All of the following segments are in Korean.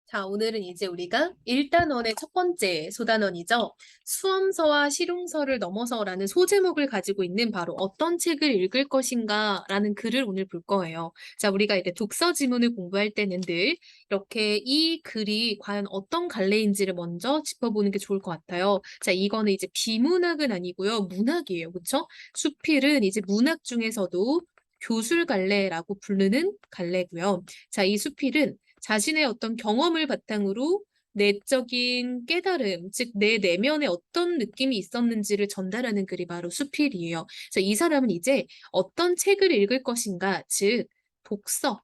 자, 오늘은 이제 우리가 1단원의 첫 번째 소단원이죠. 수험서와 실용서를 넘어서라는 소제목을 가지고 있는 바로 어떤 책을 읽을 것인가 라는 글을 오늘 볼 거예요. 자, 우리가 이제 독서 지문을 공부할 때는 늘 이렇게 이 글이 과연 어떤 갈래인지를 먼저 짚어보는 게 좋을 것 같아요. 자, 이거는 이제 비문학은 아니고요. 문학이에요. 그쵸? 수필은 이제 문학 중에서도 교술갈래라고 부르는 갈래고요. 자, 이 수필은 자신의 어떤 경험을 바탕으로 내적인 깨달음, 즉 내 내면에 어떤 느낌이 있었는지를 전달하는 글이 바로 수필이에요. 그래서 이 사람은 이제 어떤 책을 읽을 것인가, 즉 독서,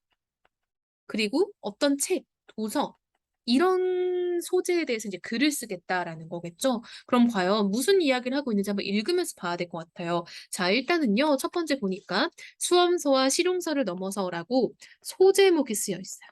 그리고 어떤 책, 도서 이런 소재에 대해서 이제 글을 쓰겠다라는 거겠죠. 그럼 과연 무슨 이야기를 하고 있는지 한번 읽으면서 봐야 될 것 같아요. 자, 일단은요. 첫 번째 보니까 수험서와 실용서를 넘어서라고 소제목이 쓰여 있어요.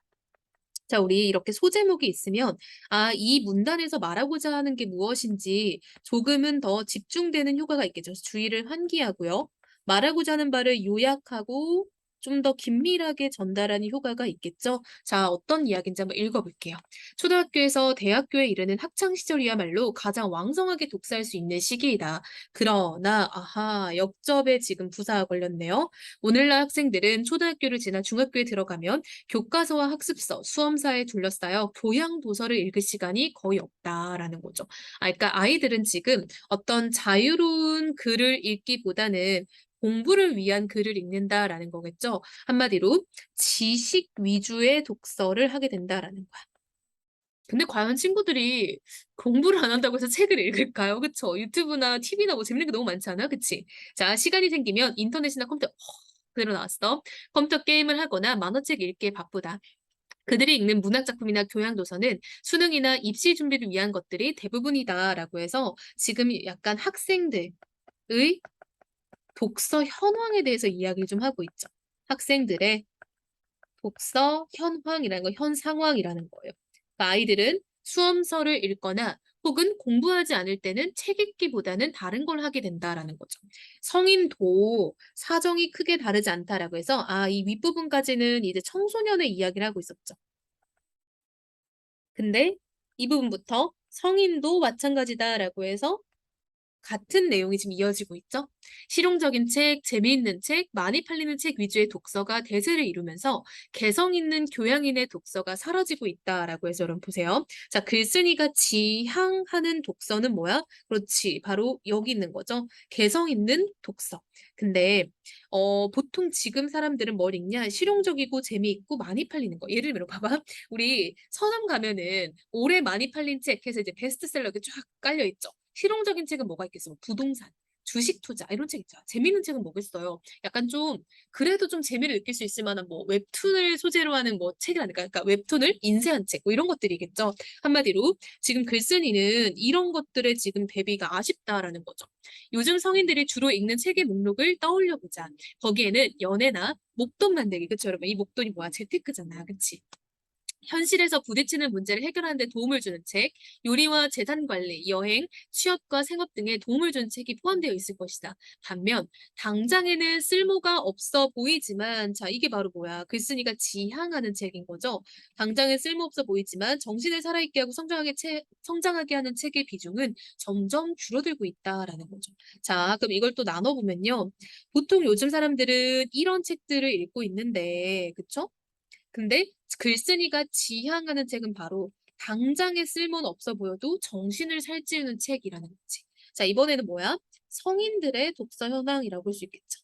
자, 우리 이렇게 소제목이 있으면 아, 이 문단에서 말하고자 하는 게 무엇인지 조금은 더 집중되는 효과가 있겠죠. 그래서 주의를 환기하고요. 말하고자 하는 바를 요약하고 좀 더 긴밀하게 전달하는 효과가 있겠죠. 자, 어떤 이야기인지 한번 읽어볼게요. 초등학교에서 대학교에 이르는 학창 시절이야말로 가장 왕성하게 독서할 수 있는 시기이다. 그러나 아하, 역접에 지금 부사가 걸렸네요. 오늘날 학생들은 초등학교를 지나 중학교에 들어가면 교과서와 학습서, 수험사에 둘러싸여 교양 도서를 읽을 시간이 거의 없다라는 거죠. 그러니까 아이들은 지금 어떤 자유로운 글을 읽기보다는 공부를 위한 글을 읽는다라는 거겠죠. 한마디로 지식 위주의 독서를 하게 된다라는 거야. 근데 과연 친구들이 공부를 안 한다고 해서 책을 읽을까요? 그쵸? 유튜브나 TV나 뭐 재밌는 게 너무 많잖아. 그치? 자, 시간이 생기면 인터넷이나 컴퓨터 그대로 나왔어. 컴퓨터 게임을 하거나 만화책 읽기에 바쁘다. 그들이 읽는 문학 작품이나 교양 도서는 수능이나 입시 준비를 위한 것들이 대부분이다라고 해서 지금 약간 학생들의 독서 현황에 대해서 이야기를 좀 하고 있죠. 학생들의 독서 현황이라는 거, 현 상황이라는 거예요. 그러니까 아이들은 수험서를 읽거나 혹은 공부하지 않을 때는 책 읽기보다는 다른 걸 하게 된다라는 거죠. 성인도 사정이 크게 다르지 않다라고 해서 아, 이 윗부분까지는 이제 청소년의 이야기를 하고 있었죠. 근데 이 부분부터 성인도 마찬가지다라고 해서 같은 내용이 지금 이어지고 있죠. 실용적인 책, 재미있는 책, 많이 팔리는 책 위주의 독서가 대세를 이루면서 개성 있는 교양인의 독서가 사라지고 있다라고 해서 여러분 보세요. 자, 글쓴이가 지향하는 독서는 뭐야? 그렇지. 바로 여기 있는 거죠. 개성 있는 독서. 근데 보통 지금 사람들은 뭘 읽냐? 실용적이고 재미있고 많이 팔리는 거. 예를 들면 봐봐. 우리 서점 가면은 올해 많이 팔린 책 해서 이제 베스트셀러 이렇게 쫙 깔려 있죠. 실용적인 책은 뭐가 있겠어요? 부동산, 주식 투자 이런 책 있죠. 재미있는 책은 뭐겠어요? 약간 좀 그래도 좀 재미를 느낄 수 있을 만한 뭐 웹툰을 소재로 하는 뭐 책이라니까. 그러니까 웹툰을 인쇄한 책 뭐 이런 것들이겠죠. 한마디로 지금 글쓴이는 이런 것들에 지금 대비가 아쉽다라는 거죠. 요즘 성인들이 주로 읽는 책의 목록을 떠올려 보자. 거기에는 연애나 목돈 만들기, 그쵸 여러분? 이 목돈이 뭐야? 재테크잖아, 그치? 현실에서 부딪히는 문제를 해결하는 데 도움을 주는 책, 요리와 재산 관리, 여행, 취업과 생업 등에 도움을 주는 책이 포함되어 있을 것이다. 반면 당장에는 쓸모가 없어 보이지만 자, 이게 바로 뭐야? 글쓴이가 지향하는 책인 거죠. 당장엔 쓸모없어 보이지만 정신을 살아있게 하고 성장하게 하는 책의 비중은 점점 줄어들고 있다라는 거죠. 자, 그럼 이걸 또 나눠보면요. 보통 요즘 사람들은 이런 책들을 읽고 있는데, 그쵸? 근데 글쓴이가 지향하는 책은 바로 당장에 쓸모는 없어 보여도 정신을 살찌우는 책이라는 거지. 자, 이번에는 뭐야? 성인들의 독서 현황이라고 볼 수 있겠죠.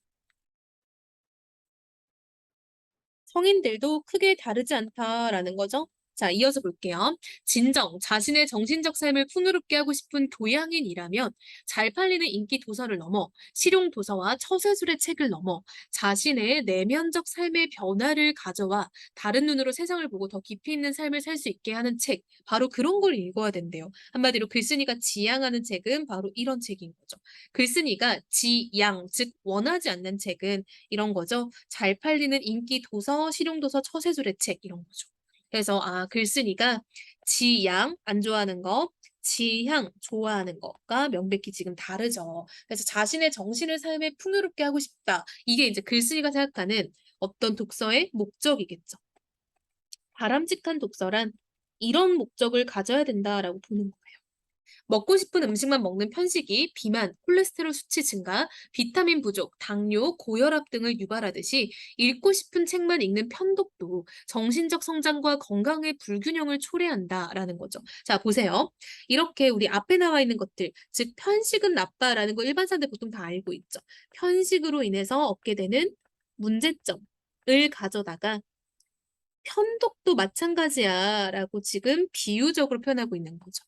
성인들도 크게 다르지 않다라는 거죠. 자, 이어서 볼게요. 진정, 자신의 정신적 삶을 풍요롭게 하고 싶은 교양인이라면 잘 팔리는 인기 도서를 넘어 실용 도서와 처세술의 책을 넘어 자신의 내면적 삶의 변화를 가져와 다른 눈으로 세상을 보고 더 깊이 있는 삶을 살 수 있게 하는 책, 바로 그런 걸 읽어야 된대요. 한마디로 글쓴이가 지향하는 책은 바로 이런 책인 거죠. 글쓴이가 지양, 즉 원하지 않는 책은 이런 거죠. 잘 팔리는 인기 도서, 실용도서, 처세술의 책 이런 거죠. 그래서 아, 글쓴이가 지양 안 좋아하는 거, 지향 좋아하는 것과 명백히 지금 다르죠. 그래서 자신의 정신을 삶에 풍요롭게 하고 싶다. 이게 이제 글쓴이가 생각하는 어떤 독서의 목적이겠죠. 바람직한 독서란 이런 목적을 가져야 된다라고 보는 거예요. 먹고 싶은 음식만 먹는 편식이 비만, 콜레스테롤 수치 증가, 비타민 부족, 당뇨, 고혈압 등을 유발하듯이 읽고 싶은 책만 읽는 편독도 정신적 성장과 건강의 불균형을 초래한다라는 거죠. 자, 보세요. 이렇게 우리 앞에 나와 있는 것들, 즉 편식은 나빠라는 거 일반 사람들 보통 다 알고 있죠. 편식으로 인해서 얻게 되는 문제점을 가져다가 편독도 마찬가지야라고 지금 비유적으로 표현하고 있는 거죠.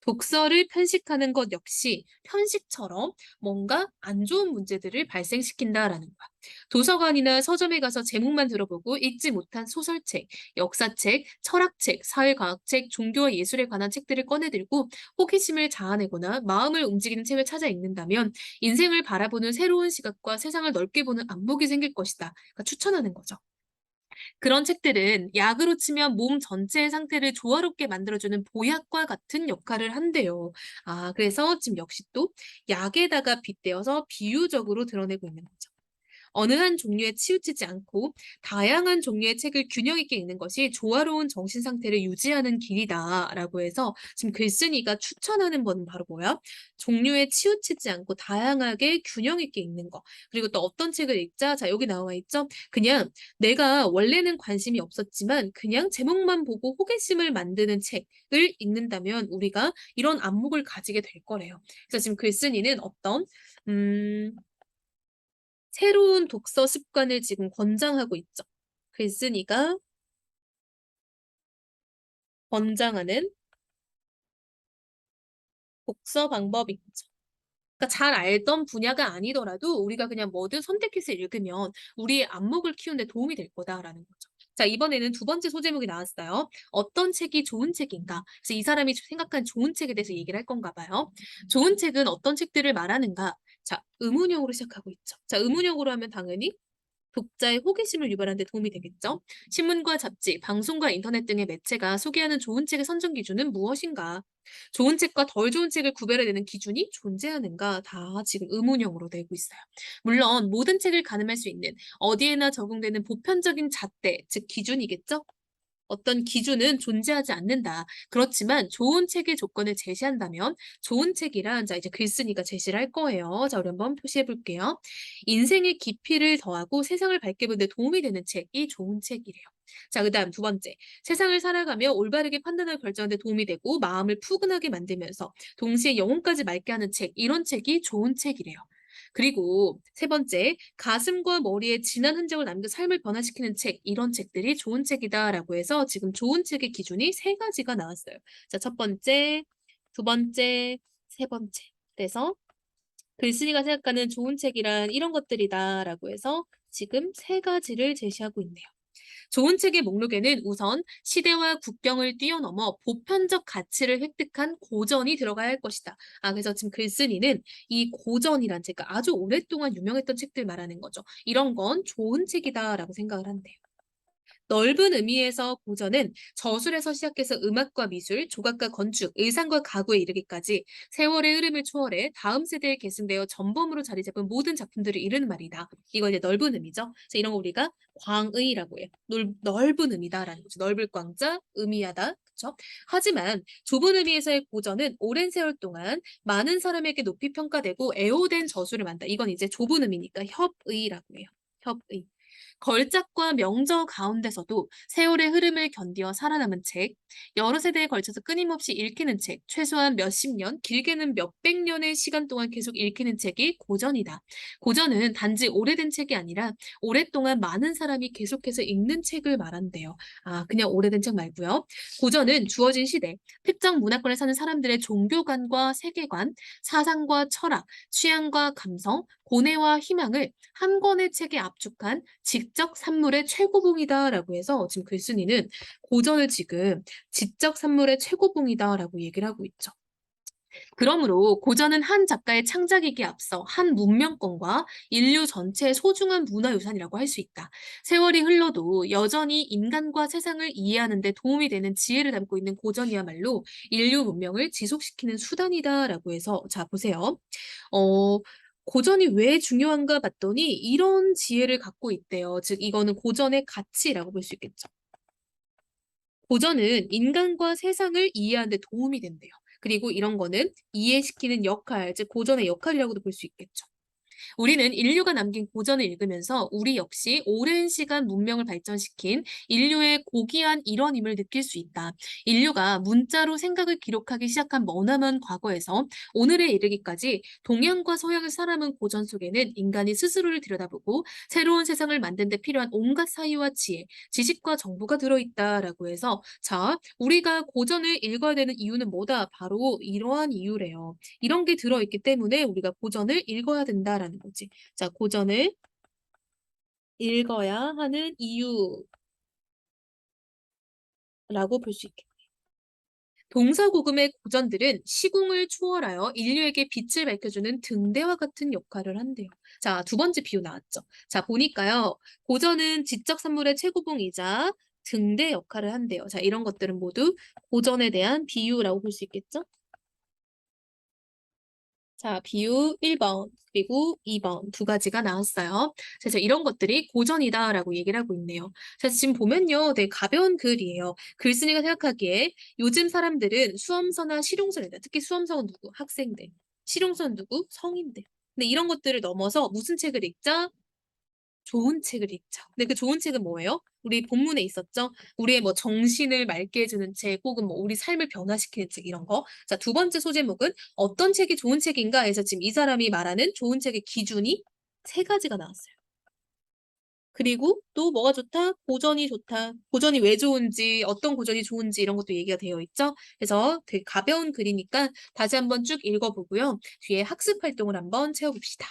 독서를 편식하는 것 역시 편식처럼 뭔가 안 좋은 문제들을 발생시킨다라는 거야. 도서관이나 서점에 가서 제목만 들어보고 읽지 못한 소설책, 역사책, 철학책, 사회과학책, 종교와 예술에 관한 책들을 꺼내들고 호기심을 자아내거나 마음을 움직이는 책을 찾아 읽는다면 인생을 바라보는 새로운 시각과 세상을 넓게 보는 안목이 생길 것이다. 그러니까 추천하는 거죠. 그런 책들은 약으로 치면 몸 전체의 상태를 조화롭게 만들어주는 보약과 같은 역할을 한대요. 아, 그래서 지금 역시 또 약에다가 빗대어서 비유적으로 드러내고 있는 거죠. 어느 한 종류에 치우치지 않고 다양한 종류의 책을 균형 있게 읽는 것이 조화로운 정신 상태를 유지하는 길이다라고 해서 지금 글쓴이가 추천하는 건 바로 뭐야? 종류에 치우치지 않고 다양하게 균형 있게 읽는 거. 그리고 또 어떤 책을 읽자? 자, 여기 나와 있죠? 그냥 내가 원래는 관심이 없었지만 그냥 제목만 보고 호기심을 만드는 책을 읽는다면 우리가 이런 안목을 가지게 될 거래요. 그래서 지금 글쓴이는 어떤 새로운 독서 습관을 지금 권장하고 있죠. 글쓴이가 권장하는 독서 방법인 거죠. 그러니까 잘 알던 분야가 아니더라도 우리가 그냥 뭐든 선택해서 읽으면 우리의 안목을 키우는 데 도움이 될 거다라는 거죠. 자, 이번에는 두 번째 소제목이 나왔어요. 어떤 책이 좋은 책인가? 그래서 이 사람이 생각한 좋은 책에 대해서 얘기를 할 건가 봐요. 좋은 책은 어떤 책들을 말하는가? 자, 의문형으로 시작하고 있죠. 자, 의문형으로 하면 당연히 독자의 호기심을 유발하는 데 도움이 되겠죠. 신문과 잡지, 방송과 인터넷 등의 매체가 소개하는 좋은 책의 선정 기준은 무엇인가? 좋은 책과 덜 좋은 책을 구별해내는 기준이 존재하는가? 다 지금 의문형으로 내고 있어요. 물론 모든 책을 가늠할 수 있는 어디에나 적용되는 보편적인 잣대, 즉 기준이겠죠? 어떤 기준은 존재하지 않는다. 그렇지만 좋은 책의 조건을 제시한다면 좋은 책이란 자 이제 글쓴이가 제시를 할 거예요. 자, 우리 한번 표시해 볼게요. 인생의 깊이를 더하고 세상을 밝게 보는 데 도움이 되는 책이 좋은 책이래요. 자, 그다음 두 번째. 세상을 살아가며 올바르게 판단을 결정하는 데 도움이 되고 마음을 푸근하게 만들면서 동시에 영혼까지 맑게 하는 책, 이런 책이 좋은 책이래요. 그리고 세 번째, 가슴과 머리에 진한 흔적을 남겨 삶을 변화시키는 책, 이런 책들이 좋은 책이다라고 해서 지금 좋은 책의 기준이 세 가지가 나왔어요. 자, 첫 번째, 두 번째, 세 번째. 그래서 글쓴이가 생각하는 좋은 책이란 이런 것들이다라고 해서 지금 세 가지를 제시하고 있네요. 좋은 책의 목록에는 우선 시대와 국경을 뛰어넘어 보편적 가치를 획득한 고전이 들어가야 할 것이다. 아, 그래서 지금 글쓴이는 이 고전이란 책, 그러니까 아주 오랫동안 유명했던 책들 말하는 거죠. 이런 건 좋은 책이다라고 생각을 한대요. 넓은 의미에서 고전은 저술에서 시작해서 음악과 미술, 조각과 건축, 의상과 가구에 이르기까지 세월의 흐름을 초월해 다음 세대에 계승되어 전범으로 자리 잡은 모든 작품들을 이르는 말이다. 이거 이제 넓은 의미죠. 그래서 이런 거 우리가 광의라고 해요. 넓은 의미다라는 거죠. 넓을 광자, 의미하다. 그렇죠? 하지만 좁은 의미에서의 고전은 오랜 세월 동안 많은 사람에게 높이 평가되고 애호된 저술을 만다. 이건 이제 좁은 의미니까 협의라고 해요. 협의. 걸작과 명저 가운데서도 세월의 흐름을 견디어 살아남은 책, 여러 세대에 걸쳐서 끊임없이 읽히는 책, 최소한 몇십 년, 길게는 몇백 년의 시간 동안 계속 읽히는 책이 고전이다. 고전은 단지 오래된 책이 아니라 오랫동안 많은 사람이 계속해서 읽는 책을 말한대요. 아, 그냥 오래된 책 말고요. 고전은 주어진 시대, 특정 문화권에 사는 사람들의 종교관과 세계관, 사상과 철학, 취향과 감성, 고뇌와 희망을 한 권의 책에 압축한 지적 산물의 최고봉이다라고 해서 지금 글쓴이는 고전을 지금 지적 산물의 최고봉이다라고 얘기를 하고 있죠. 그러므로 고전은 한 작가의 창작이기에 앞서 한 문명권과 인류 전체의 소중한 문화유산이라고 할 수 있다. 세월이 흘러도 여전히 인간과 세상을 이해하는 데 도움이 되는 지혜를 담고 있는 고전이야말로 인류 문명을 지속시키는 수단이다라고 해서 자 보세요. 어 고전이 왜 중요한가 봤더니 이런 지혜를 갖고 있대요. 즉 이거는 고전의 가치라고 볼 수 있겠죠. 고전은 인간과 세상을 이해하는 데 도움이 된대요. 그리고 이런 거는 이해시키는 역할, 즉 고전의 역할이라고도 볼 수 있겠죠. 우리는 인류가 남긴 고전을 읽으면서 우리 역시 오랜 시간 문명을 발전시킨 인류의 고귀한 일원임을 느낄 수 있다. 인류가 문자로 생각을 기록하기 시작한 머나먼 과거에서 오늘에 이르기까지 동양과 서양을 살아남은 고전 속에는 인간이 스스로를 들여다보고 새로운 세상을 만든 데 필요한 온갖 사유와 지혜, 지식과 정보가 들어있다라고 해서 자, 우리가 고전을 읽어야 되는 이유는 뭐다? 바로 이러한 이유래요. 이런 게 들어있기 때문에 우리가 고전을 읽어야 된다라는 거지. 자, 고전을 읽어야 하는 이유라고 볼 수 있겠다. 동서고금의 고전들은 시궁을 초월하여 인류에게 빛을 밝혀주는 등대와 같은 역할을 한대요. 자, 두 번째 비유 나왔죠. 자, 보니까요. 고전은 지적 산물의 최고봉이자 등대 역할을 한대요. 자, 이런 것들은 모두 고전에 대한 비유라고 볼 수 있겠죠? 자, 비유 1번 그리고 2번 두 가지가 나왔어요. 그래서 이런 것들이 고전이다라고 얘기를 하고 있네요. 자, 지금 보면요. 되게 가벼운 글이에요. 글쓴이가 생각하기에 요즘 사람들은 수험서나 실용서를 읽어요. 특히 수험서는 누구? 학생들. 실용서는 누구? 성인들. 근데 이런 것들을 넘어서 무슨 책을 읽자? 좋은 책을 읽자. 근데 그 좋은 책은 뭐예요? 우리 본문에 있었죠? 우리의 뭐 정신을 맑게 해주는 책, 혹은 뭐 우리 삶을 변화시키는 책, 이런 거. 자, 두 번째 소제목은 어떤 책이 좋은 책인가 해서 지금 이 사람이 말하는 좋은 책의 기준이 세 가지가 나왔어요. 그리고 또 뭐가 좋다? 고전이 좋다. 고전이 왜 좋은지, 어떤 고전이 좋은지 이런 것도 얘기가 되어 있죠? 그래서 되게 가벼운 글이니까 다시 한번 쭉 읽어보고요. 뒤에 학습 활동을 한번 채워봅시다.